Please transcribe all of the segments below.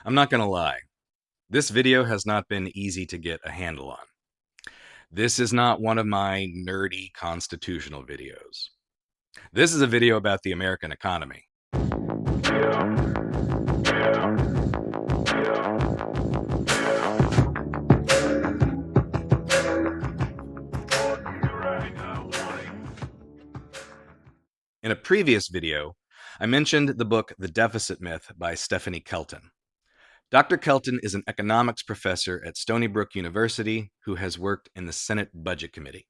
I'm not gonna lie, this video has not been easy to get a handle on. This is not one of my nerdy constitutional videos. This is a video about the American economy. In a previous video, I mentioned the book The Deficit Myth by Stephanie Kelton. Dr. Kelton is an economics professor at Stony Brook University who has worked in the Senate Budget Committee.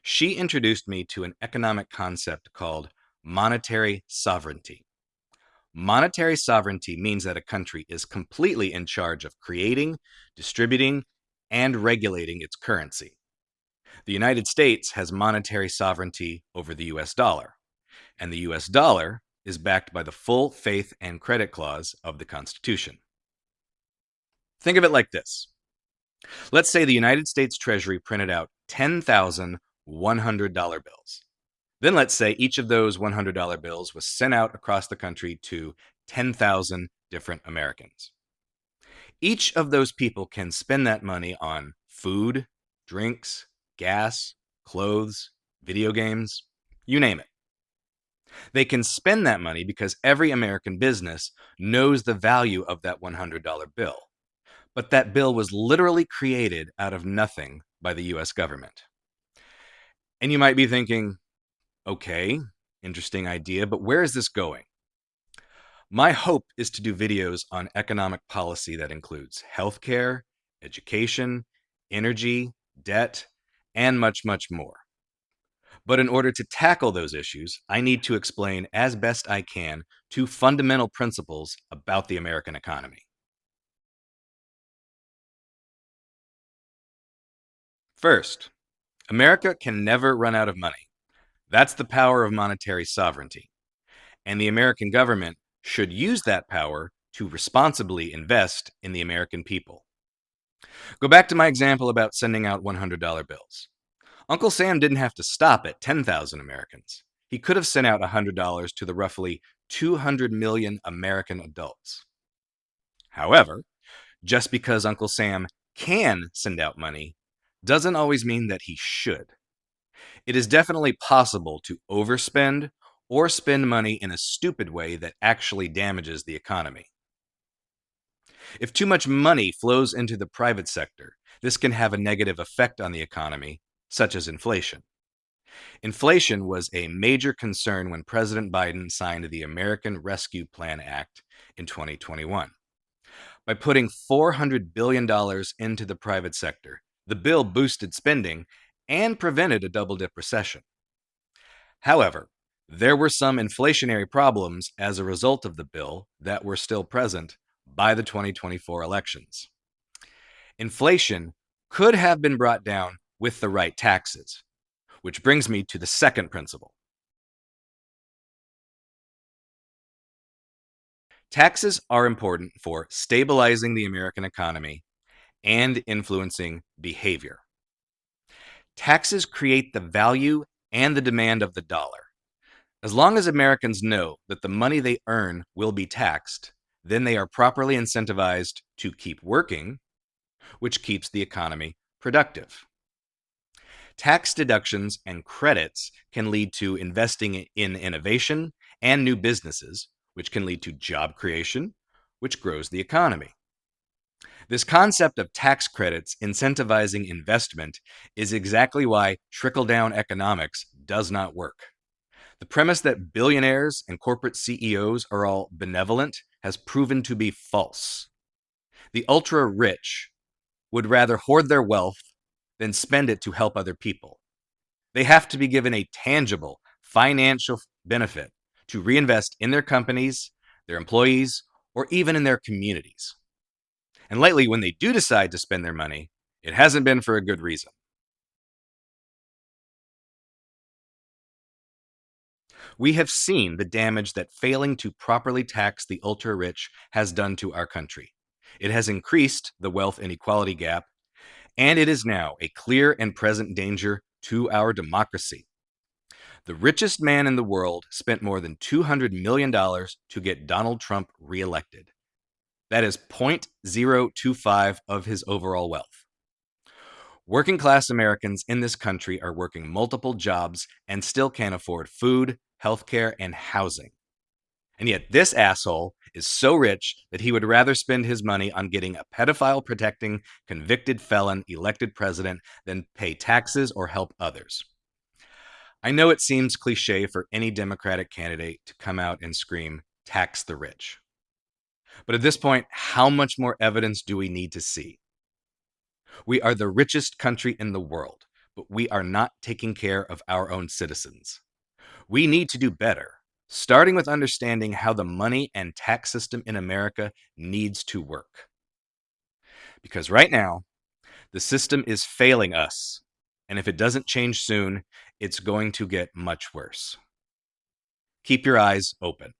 She introduced me to an economic concept called monetary sovereignty. Monetary sovereignty means that a country is completely in charge of creating, distributing, and regulating its currency. The United States has monetary sovereignty over the US dollar, and the US dollar is backed by the full faith and credit clause of the Constitution. Think of it like this. Let's say the United States Treasury printed out 10,000 $100 bills. Then let's say each of those $100 bills was sent out across the country to 10,000 different Americans. Each of those people can spend that money on food, drinks, gas, clothes, video games, you name it. They can spend that money because every American business knows the value of that $100 bill. But that bill was literally created out of nothing by the US government. And you might be thinking, okay, interesting idea, but where is this going? My hope is to do videos on economic policy that includes healthcare, education, energy, debt, and much, much more. But in order to tackle those issues, I need to explain as best I can two fundamental principles about the American economy. First, America can never run out of money. That's the power of monetary sovereignty. And the American government should use that power to responsibly invest in the American people. Go back to my example about sending out $100 bills. Uncle Sam didn't have to stop at 10,000 Americans. He could have sent out $100 to the roughly 200 million American adults. However, just because Uncle Sam can send out money doesn't always mean that he should. It is definitely possible to overspend or spend money in a stupid way that actually damages the economy. If too much money flows into the private sector, this can have a negative effect on the economy, such as inflation. Inflation was a major concern when President Biden signed the American Rescue Plan Act in 2021. By putting $400 billion into the private sector, the bill boosted spending and prevented a double-dip recession. However, there were some inflationary problems as a result of the bill that were still present by the 2024 elections. Inflation could have been brought down with the right taxes, which brings me to the second principle. Taxes are important for stabilizing the American economy and influencing behavior. Taxes create the value and the demand of the dollar. As long as Americans know that the money they earn will be taxed, then they are properly incentivized to keep working, which keeps the economy productive. Tax deductions and credits can lead to investing in innovation and new businesses, which can lead to job creation, which grows the economy. This concept of tax credits incentivizing investment is exactly why trickle-down economics does not work. The premise that billionaires and corporate CEOs are all benevolent has proven to be false. The ultra-rich would rather hoard their wealth than spend it to help other people. They have to be given a tangible financial benefit to reinvest in their companies, their employees, or even in their communities. And lately, when they do decide to spend their money, it hasn't been for a good reason. We have seen the damage that failing to properly tax the ultra-rich has done to our country. It has increased the wealth inequality gap, and it is now a clear and present danger to our democracy. The richest man in the world spent more than $200 million to get Donald Trump reelected. That is 0.025 of his overall wealth. Working class Americans in this country are working multiple jobs and still can't afford food, healthcare, and housing. And yet, this asshole is so rich that he would rather spend his money on getting a pedophile protecting, convicted felon elected president than pay taxes or help others. I know it seems cliche for any Democratic candidate to come out and scream, tax the rich. But at this point, how much more evidence do we need to see? We are the richest country in the world, but we are not taking care of our own citizens. We need to do better, starting with understanding how the money and tax system in America needs to work. Because right now, the system is failing us, and if it doesn't change soon, it's going to get much worse. Keep your eyes open.